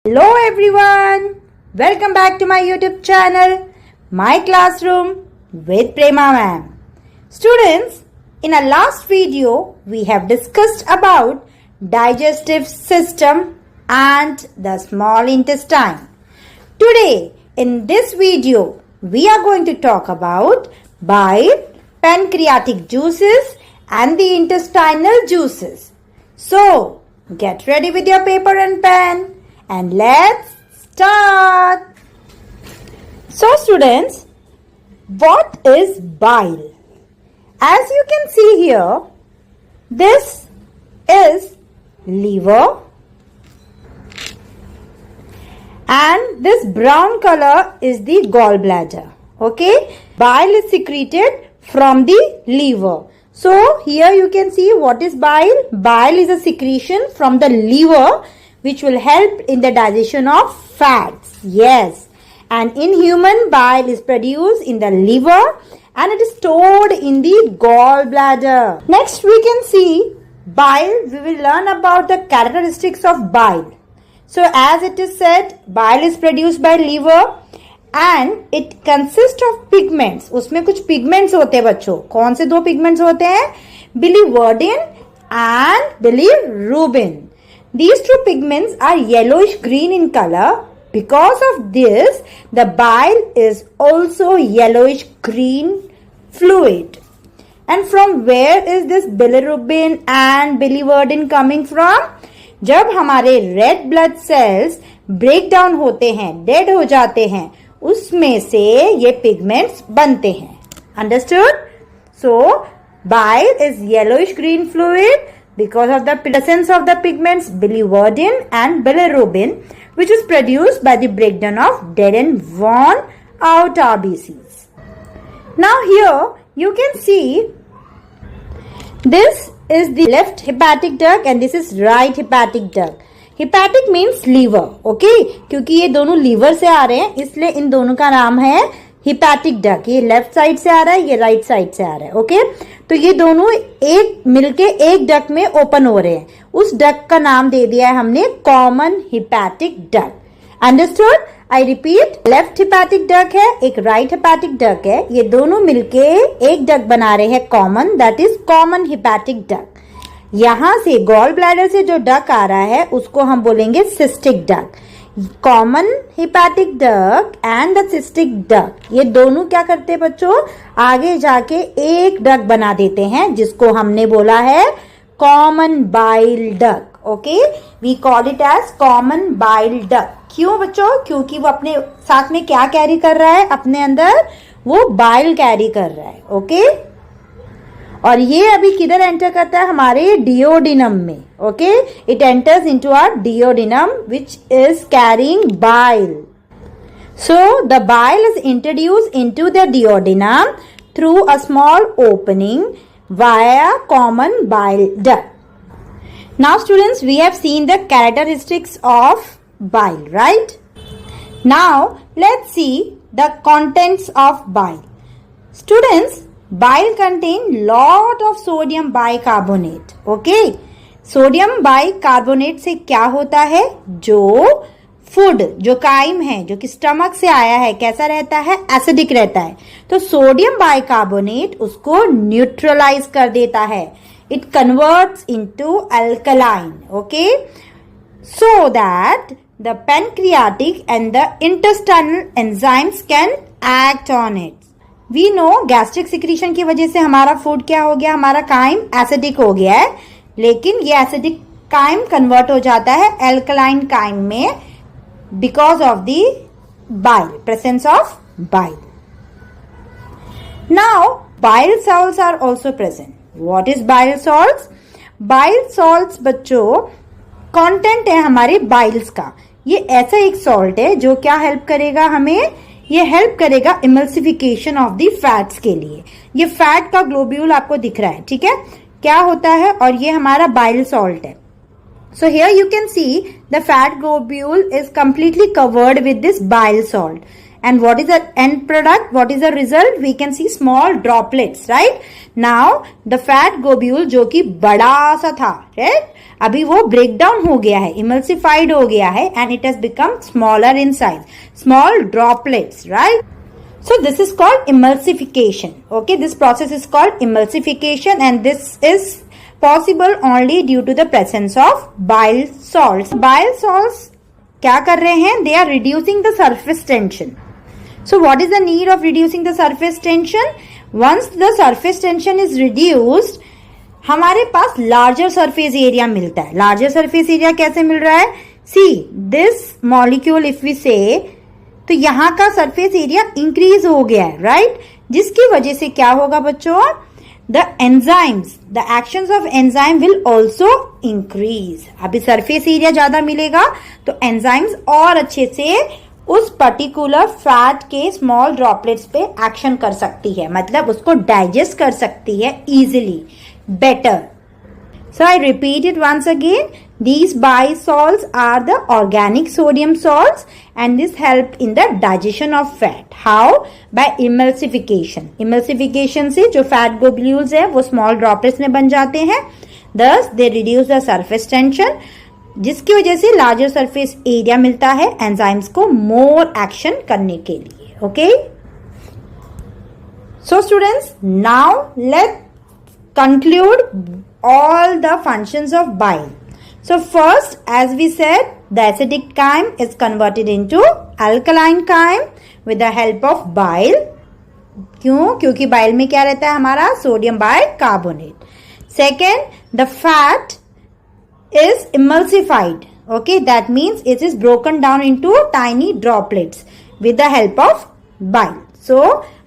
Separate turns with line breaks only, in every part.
Hello everyone, welcome back to my YouTube channel, My Classroom with Prema Ma'am. Students, in our last video, we have discussed about digestive system and the small intestine. Today, in this video, we are going to talk about bile, pancreatic juices and the intestinal juices. So, get ready with your paper and pen. And let's start. So students, what is bile? As you can see here, this is liver and this brown color is the gallbladder. Okay, bile is secreted from the liver. So here you can see what is bile. Bile is a secretion from the liver which will help in the digestion of fats. Yes. And in human, bile is produced in the liver and it is stored in the gallbladder. Next we can see bile. We will learn about the characteristics of bile. So as it is said, bile is produced by liver and it consists of pigments. उसमें कुछ pigments होते हैं बच्चों. कौन से दो pigments होते हैं? Biliverdin and bilirubin. These two pigments are yellowish green in color. Because of this, the bile is also yellowish green fluid. And from where is this bilirubin and biliverdin coming from? जब हमारे red blood cells break down होते हैं, dead हो जाते हैं, उसमें से ये pigments बनते हैं. Understood? So, bile is yellowish green fluid because of the presence of the pigments biliverdin and bilirubin, which is produced by the breakdown of dead and worn out RBCs. Now here you can see this is the left hepatic duct and this is right hepatic duct. Hepatic means liver, okay? क्योंकि ये दोनों liver से आ रहे हैं इसलिए इन दोनों का नाम है hepatic duct. ये लेफ्ट साइड से आ रहा है, ये राइट साइड से आ रहा है, ओके? तो ये दोनों एक मिलके एक डक्ट में ओपन हो रहे हैं. उस डक्ट का नाम दे दिया है हमने common hepatic duct. Understood? I repeat, left hepatic duct है, एक राइट हिपैटिक डक्ट है. ये दोनों मिलके एक डक्ट बना रहे हैं common, that is common hepatic duct. यहां से गॉल ब्लैडर से जो डक्ट आ रहा है उसको हम बोलेंगे cystic duct. Common hepatic duct and the cystic duct, ये दोनों क्या करते हैं बच्चों? आगे जाके एक डक्ट बना देते हैं जिसको हमने बोला है common bile duct. Okay, we call it as common bile duct. क्यों बच्चों? क्योंकि वो अपने साथ में क्या कैरी कर रहा है? अपने अंदर वो बाइल कैरी कर रहा है. ओके, और ये अभी किधर एंटर करता है? हमारे डिओडिनम में. Okay, it enters into our duodenum which is carrying bile. So the bile is introduced into the duodenum through a small opening via common bile duct. Now students, we have seen the characteristics of bile, right? Now let's see the contents of bile. Students, bile contain lot of sodium bicarbonate. Okay, sodium bicarbonate से क्या होता है? जो food, जो crime है, जो कि stomach से आया है, कैसा रहता है? एसिडिक रहता है. तो सोडियम बाइकार्बोनेट उसको न्यूट्रलाइज कर देता है. It converts into alkaline. Okay, so that the pancreatic and the intestinal enzymes can act on it. We know gastric secretion की वजह से हमारा फूड क्या हो गया? हमारा काइम एसिडिक हो गया है, लेकिन ये एसिडिक काइम कन्वर्ट हो जाता है अल्कलाइन काइम में because of the bile, presence of bile. Now bile salts are also present. What is bile salts? Bile salts बच्चों कंटेंट है हमारे बाइल्स का. ये ऐसा एक सॉल्ट है जो क्या हेल्प करेगा हमें? ये हेल्प करेगा इमल्सिफिकेशन ऑफ द फैट्स के लिए. ये फैट का ग्लोब्यूल आपको दिख रहा है, ठीक है? क्या होता है? और ये हमारा बाइल सॉल्ट है. So here you can see the fat globule is completely covered with this bile salt and what is the end product, what is the result, we can see small droplets, right? Now the fat globule जो कि बड़ा सा था, right? अभी वो break down हो गया है, emulsified हो गया है, and it has become smaller in size, small droplets, right? So this is called emulsification. Okay, this process is called emulsification, and this is possible only due to the presence of bile salts. Bile salts क्या कर रहे हैं? They are reducing the surface tension. So what is the need of reducing the surface tension? Once the surface tension is reduced, हमारे पास larger surface area मिलता है. Larger surface area कैसे मिल रहा है? See, this molecule if we say, तो यहाँ का surface area increase हो गया है, right? जिसकी वजह से क्या होगा बच्चों? The enzymes, the actions of enzyme will also increase. अभी surface area ज्यादा मिलेगा तो enzymes और अच्छे से उस पर्टिकुलर फैट के स्मॉल ड्रॉपलेट्स पे एक्शन कर सकती है, मतलब उसको डाइजेस्ट कर सकती है easily, better. So I repeat it once again. These bile salts are the organic sodium salts and this help in the digestion of fat. How? By emulsification. Emulsification से जो fat globules है वो small droplets में बन जाते हैं. Thus they reduce the surface tension, जिसकी वजह से लार्जर सरफेस एरिया मिलता है एंजाइम्स को मोर एक्शन करने के लिए. Okay, so students, now let conclude all the functions of bile. So first, as we said, the acidic chyme is converted into alkaline chyme with the help of bile. क्यों? क्योंकि bile में क्या रहता है हमारा? Sodium bicarbonate. Second, the fat is emulsified. Okay, that means it is broken down into tiny droplets with the help of bile. So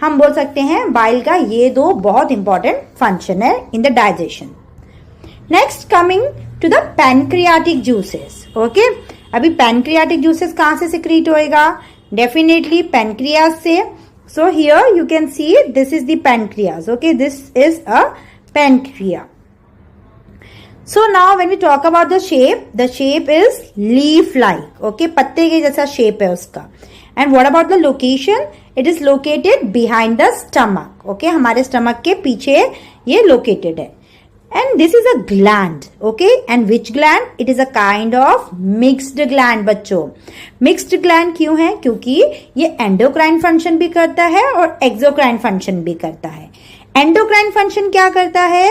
हम बोल सकते हैं bile का ये दो बहुत important function है in the digestion. Next, coming to the pancreatic juices. Okay, अभी pancreatic juices कहाँ से secrete होएगा? Definitely pancreas से. So here you can see this is the pancreas. Okay, this is a pancreas. So now when we talk about the shape is leaf-like. Okay, पत्ते के जैसा shape है उसका. And what about the location? It is located behind the stomach. Okay, हमारे stomach के पीछे ये located है. And this is a gland. Okay, and which gland? It is a kind of mixed gland बच्चों. Mixed gland क्यों है? क्योंकि ये endocrine function भी करता है और exocrine function भी करता है. Endocrine function क्या करता है?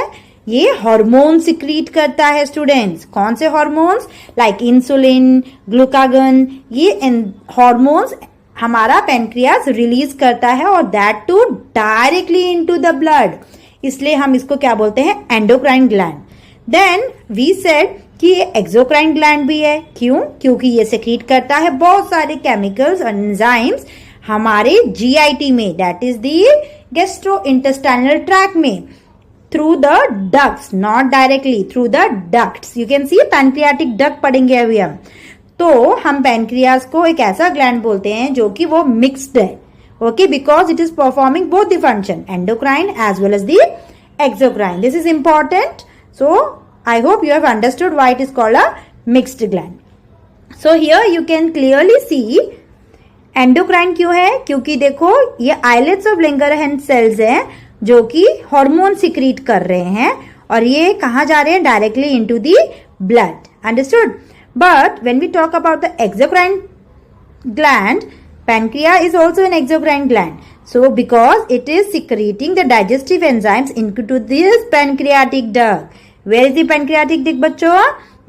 ये हार्मोन सिक्रीट करता है स्टूडेंट्स. कौन से हार्मोन्स? Like insulin, glucagon. ये हार्मोन्स हमारा पेनक्रियास रिलीज करता है और that too directly into the blood. इसलिए हम इसको क्या बोलते हैं? Endocrine gland. Then we said कि ये एक्सोक्राइन ग्लैंड भी है. क्यों? क्योंकि ये सिक्रीट करता है बहुत सारे केमिकल्स और एंजाइम्स हमारे जीआईटी में, that is the gastrointestinal tract में, through the ducts, not directly, through the ducts. You can see pancreatic duct पढ़ेंगे अभी हम. तो हम पेनक्रियास को एक ऐसा ग्लैंड बोलते हैं जो कि वो मिक्स्ड है. Okay, because it is performing both the function, endocrine as well as the exocrine. This is important. So I hope you have understood why it is called a mixed gland. So here you can clearly see endocrine क्यों है? क्योंकि देखो ये islets of Langerhans sales हैं जो कि hormone secrete कर रहे हैं और ये कहाँ जा रहे हैं? Directly into the blood. Understood? But when we talk about the exocrine gland, pancreas is also an exocrine gland. So because it is secreting the digestive enzymes into this pancreatic duct. Where is the pancreatic duct बच्चों?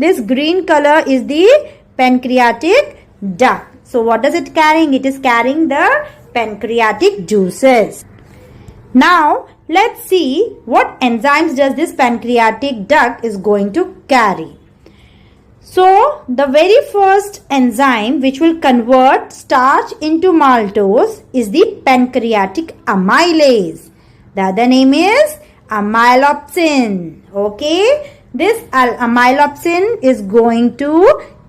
This green color is the pancreatic duct. So what does it carrying? It is carrying the pancreatic juices. Now let's see what enzymes does this pancreatic duct is going to carry. So the very first enzyme which will convert starch into maltose is the pancreatic amylase. The other name is amylopsin. Okay, this amylopsin is going to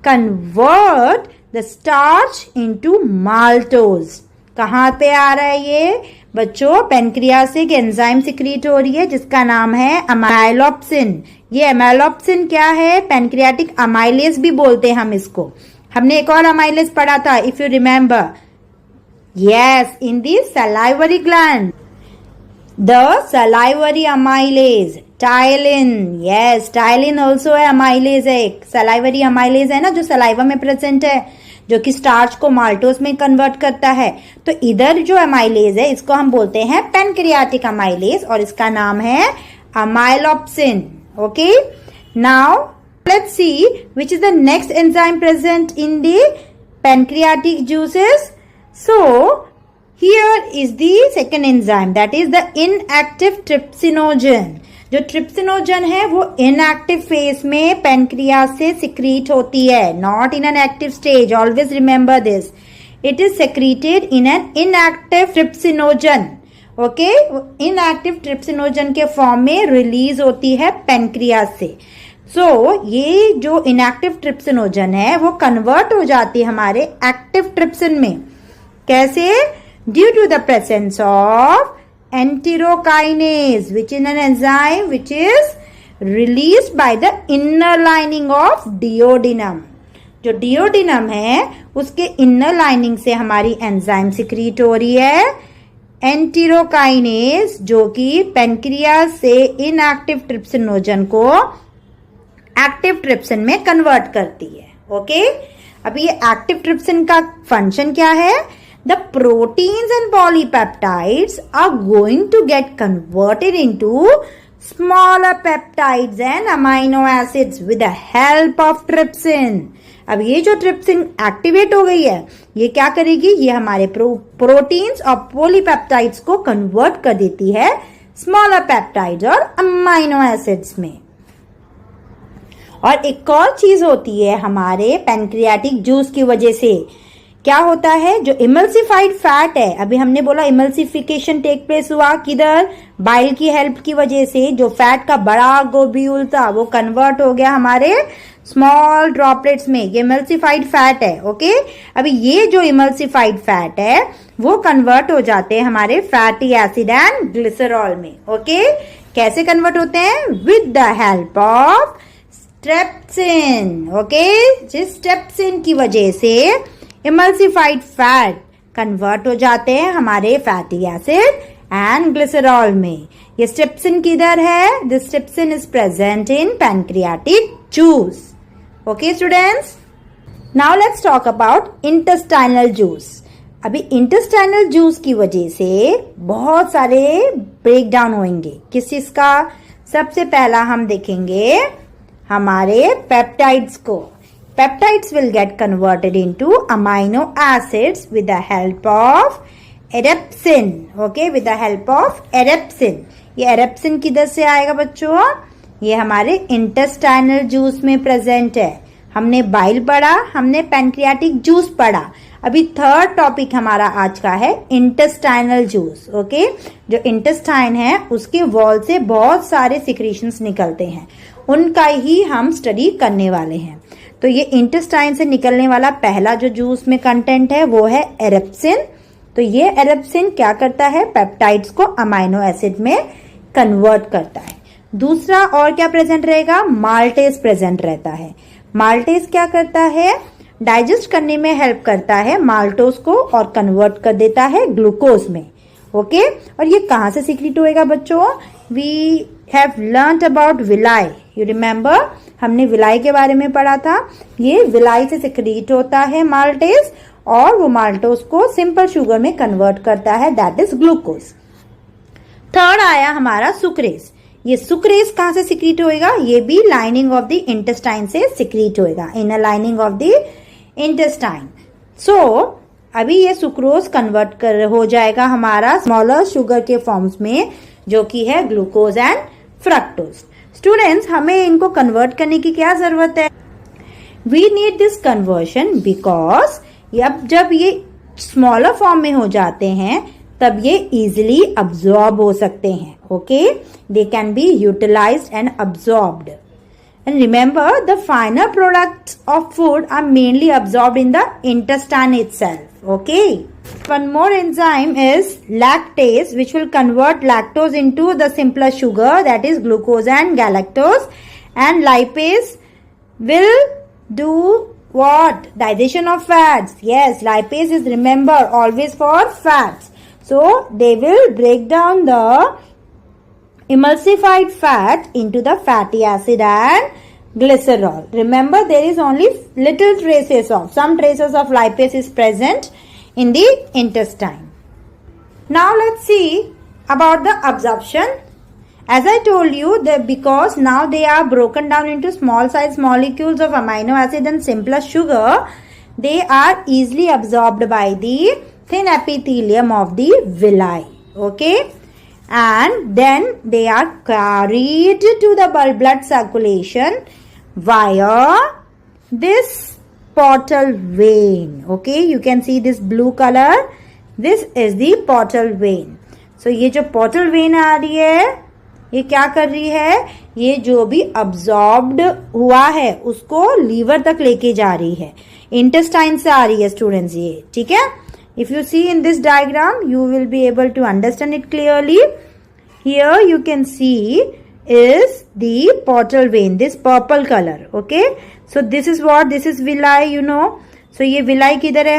convert the starch into maltose. कहाँ पे आ रहा है ये बच्चों? Pancreas से एक enzyme secrete हो रही है जिसका नाम है अमाइलोप्सिन. ये अमाइलोप्सिन क्या है? पेनक्रियाटिक अमाइलेज भी बोलते हैं हम इसको. हमने एक और अमाइलेज पढ़ा था, if you remember, Yes, in the salivary gland. The salivary amylase, ptyalin. Yes, ptyalin also है, amylase है एक. Salivary amylase है ना, जो saliva में present है, जो कि स्टार्च को माल्टोस में कन्वर्ट करता है. तो इधर जो amylase है, इसको हम बोलते हैं pancreatic amylase और इसका नाम है amylopsin. Okay? Now, let's see which is the next enzyme present in the pancreatic juices. So, here is the second enzyme, that is the inactive trypsinogen. जो ट्रिप्सिनोजन है वो इनएक्टिव फेज में pancreas से secrete होती है, not in an active stage. Always remember this, it is secreted in an inactive trypsinogen. Okay, inactive trypsinogen के form में release होती है पेनक्रियास से. सो ये जो इनएक्टिव ट्रिप्सिनोजन है वो कन्वर्ट हो जाती है हमारे एक्टिव ट्रिप्सिन में. कैसे? Due to the presence of enterokinase, which is an enzyme which is released by the inner lining of duodenum. जो duodenum है उसके inner lining से हमारी एंजाइम सिक्रीट हो रही है enterokinase, जो कि पेनक्रियास से इनएक्टिव ट्रिप्सिनोजन को एक्टिव ट्रिप्सिन में कन्वर्ट करती है. ओके, अभी ये एक्टिव ट्रिप्सिन का फंक्शन क्या है? The proteins and polypeptides are going to get converted into smaller peptides and amino acids with the help of trypsin. अब ये जो ट्रिप्सिन एक्टिवेट हो गई है, ये क्या करेगी? ये हमारे प्रोटीन्स और पॉलीपेप्टाइड्स को कन्वर्ट कर देती है स्मॉलर पेप्टाइड्स और अमाइनो एसिड्स में. और एक और चीज होती है हमारे पैनक्रियाटिक जूस की वजह से. क्या होता है? जो इमल्सिफाइड फैट है, अभी हमने बोला इमल्सिफिकेशन टेक प्लेस हुआ किधर? बाइल की हेल्प की वजह से. जो फैट का बड़ा ग्लोब्यूल था वो कन्वर्ट हो गया हमारे स्मॉल ड्रॉपलेट्स में. ये इमल्सिफाइड फैट है. ओके, अभी ये जो इमल्सिफाइड फैट है वो कन्वर्ट हो जाते हैं हमारे फैटी एसिड एंड ग्लिसरॉल में. ओके, कैसे कन्वर्ट होते हैं? With the help of trypsin. Okay, जिस ट्रिप्सिन की वजह से इमल्सिफाइड फैट कन्वर्ट हो जाते हैं हमारे फैटी एसिड एंड ग्लिसरॉल में. ये ट्रिप्सिन किधर है? This trypsin is present in pancreatic juice. Okay students, now let's talk about intestinal juice. अभी इंटेस्टाइनल जूस की वजह से बहुत सारे ब्रेक डाउन होंगे. किस चीज का? सबसे पहला हम देखेंगे हमारे पेप्टाइड्स को. Peptides will get converted into amino acids with the help of erepsin. Okay, with the help of erepsin. ये erepsin किधर से आएगा बच्चों? ये हमारे इंटेस्टाइनल जूस में प्रेजेंट है. हमने बाइल पढ़ा, हमने पैनक्रियाटिक जूस पढ़ा. अभी थर्ड टॉपिक हमारा आज का है इंटेस्टाइनल जूस. ओके, जो इंटेस्टाइन है उसके वॉल से बहुत सारे सिक्रीशंस निकलते हैं, उनका ही हम स्टडी करने वाले हैं. तो ये इंटेस्टाइन से निकलने वाला पहला जो जूस में कंटेंट है वो है एरेप्सिन. तो ये एरेप्सिन क्या करता है? पेप्टाइड्स को अमाइनो एसिड में कन्वर्ट करता है. दूसरा और क्या प्रेजेंट रहेगा? माल्टेज प्रेजेंट रहता है. माल्टेज क्या करता है? डाइजेस्ट करने में हेल्प करता है माल्टोज को और कन्वर्ट कर देता है ग्लूकोज में. ओके, और ये कहां से सीक्रेट होएगा बच्चों? We have learned about villi. You remember, हमने विलाई के बारे में पढ़ा था. ये विलाई से सिक्रीट होता है माल्टेज और वो माल्टोज को सिंपल शुगर में कन्वर्ट करता है, दैट इज ग्लूकोज. थर्ड आया हमारा सुक्रेज. ये सुक्रेज कहां से सिक्रीट होएगा? ये भी लाइनिंग ऑफ द इंटेस्टाइन से सिक्रीट होएगा, inner lining of the intestine. So अभी ये सुक्रोज कन्वर्ट कर हो जाएगा हमारा स्मॉलर शुगर के फॉर्म्स में, जो कि है ग्लूकोज एंड फ्रक्टोज. स्टूडेंट्स, हमें इनको कन्वर्ट करने की क्या जरूरत है? We need this conversion because अब जब ये स्मॉलर फॉर्म में हो जाते हैं तब ये इजिली अब्सॉर्ब हो सकते हैं. Okay, they can be utilised and absorbed. And remember, the final products of food are mainly absorbed in the intestine itself. Okay, one more enzyme is lactase, which will convert lactose into the simpler sugar, that is glucose and galactose, and lipase will do what? Digestion of fats. Yes, lipase is, remember, always for fats. So they will break down the emulsified fat into the fatty acid and glycerol. Remember, there is only some traces of lipase is present in the intestine. Now let's see about the absorption. As I told you, that because now they are broken down into small size molecules of amino acid and simpler sugar, they are easily absorbed by the thin epithelium of the villi. Okay, and then they are carried to the blood circulation via this portal vein. Okay, you can see this blue color. This is the portal vein. So ये जो portal vein आ रही है, ये क्या कर रही है? ये जो भी अब्सॉर्ब्ड हुआ है उसको लीवर तक लेके जा रही है. इंटेस्टाइन से आ रही है स्टूडेंट्स ये. ठीक है. If you see in this diagram, you will be able to understand it clearly. Here you can see is the portal vein, this purple color. Okay. So this is what? This is villi, you know. So ये villi किधर है?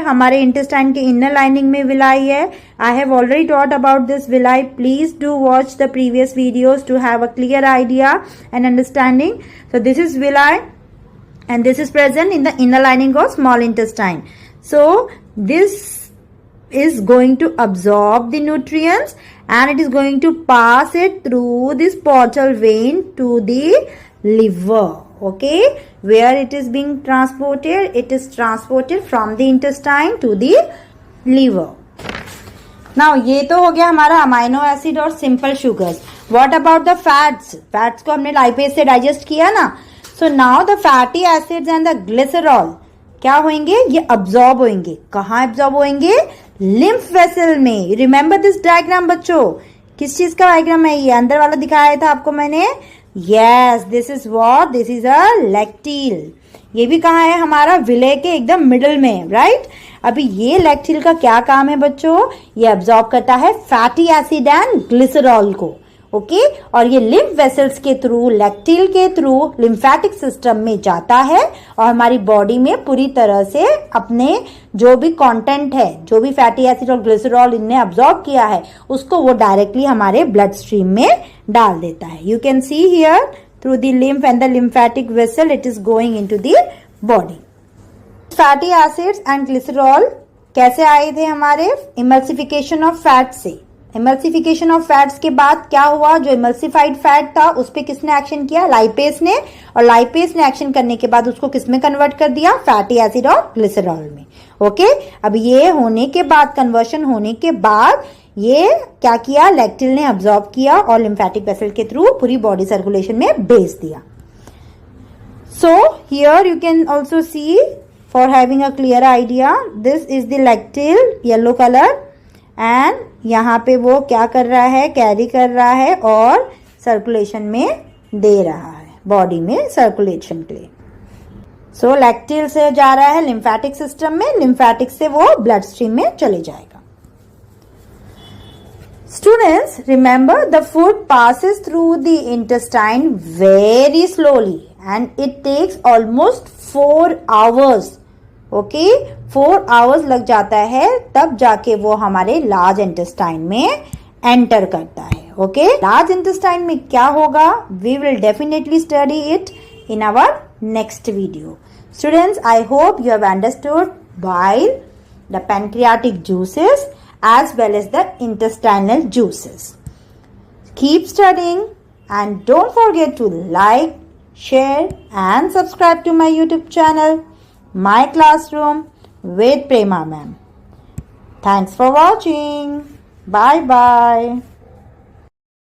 हमारे intestine के inner lining में villi है. I have already taught about this villi. Please do watch the previous videos to have a clear idea and understanding. So this is villi and this is present in the inner lining of small intestine. So this is going to absorb the nutrients and it is going to pass it through this portal vein to the liver. Okay, where it is being transported? It is transported from the intestine to the liver. Now ये तो हो गया हमारा amino acid और simple sugars. What about the fats? Fats को हमने lipase से digest किया ना. So now the fatty acids and the glycerol क्या होंगे? ये अब्सॉर्ब होंगे. कहाँ अब्सॉर्ब होंगे? लिम्फ वेसल में. रिमेंबर दिस डायग्राम बच्चों. किस चीज का डायग्राम है ये? अंदर वाला दिखाया था आपको मैंने. Yes, this is what? This is a lacteal. ये भी कहाँ है? हमारा विले के एकदम मिडल में, राइट? अभी ये लैक्टिल का क्या काम है बच्चों? ये अब्सॉर्ब करता है फैटी एसिड एंड ग्लिसरॉल को. ओके, और ये लिम्फ वेसल्स के थ्रू, लैक्टिल के थ्रू लिम्फेटिक सिस्टम में जाता है और हमारी बॉडी में पूरी तरह से अपने जो भी कंटेंट है, जो भी फैटी एसिड और ग्लिसरॉल इनने अब्सॉर्ब किया है, उसको वो डायरेक्टली हमारे ब्लड स्ट्रीम में डाल देता है. You can see here through the lymph and the lymphatic vessel it is going into the body. Fatty acids and glycerol कैसे आए थे हमारे? इमल्सिफिकेशन ऑफ फैट से. इमल्सिफिकेशन ऑफ फैट्स के बाद क्या हुआ? जो इमल्सिफाइड फैट था उस पे किसने एक्शन किया? लाइपेज ने. और लाइपेज ने एक्शन करने के बाद उसको किसमें कन्वर्ट कर दिया? फैटी एसिड और ग्लिसरॉल में. ओके, अब ये होने के बाद, कन्वर्शन होने के बाद ये क्या किया? लैक्टिल ने अब्सॉर्ब किया और लिम्फेटिक वेसल के थ्रू पूरी बॉडी सर्कुलेशन में भेज दिया. So here you can also see, for having a clear idea, this is the lacteal, yellow colour, and यहाँ पे वो क्या कर रहा है? कैरी कर रहा है और सर्कुलेशन में दे रहा है, बॉडी में सर्कुलेशन के लिए. सो लैक्टिल से जा रहा है लिम्फेटिक सिस्टम में, लिम्फेटिक से वो ब्लड स्ट्रीम में चले जाएगा. Students, remember the food passes through the intestine very slowly and it takes almost 4 hours. Okay, 4 hours लग जाता है तब जाके वो हमारे लार्ज इंटेस्टाइन में एंटर करता है. ओके, लार्ज इंटेस्टाइन में क्या होगा? We will definitely study it in our next video. Students, I hope you have understood bile, the pancreatic juices, as well as the intestinal juices. Keep studying and don't forget to like, share and subscribe to my YouTube channel, My Classroom with Prema Ma'am. Thanks for watching. Bye bye.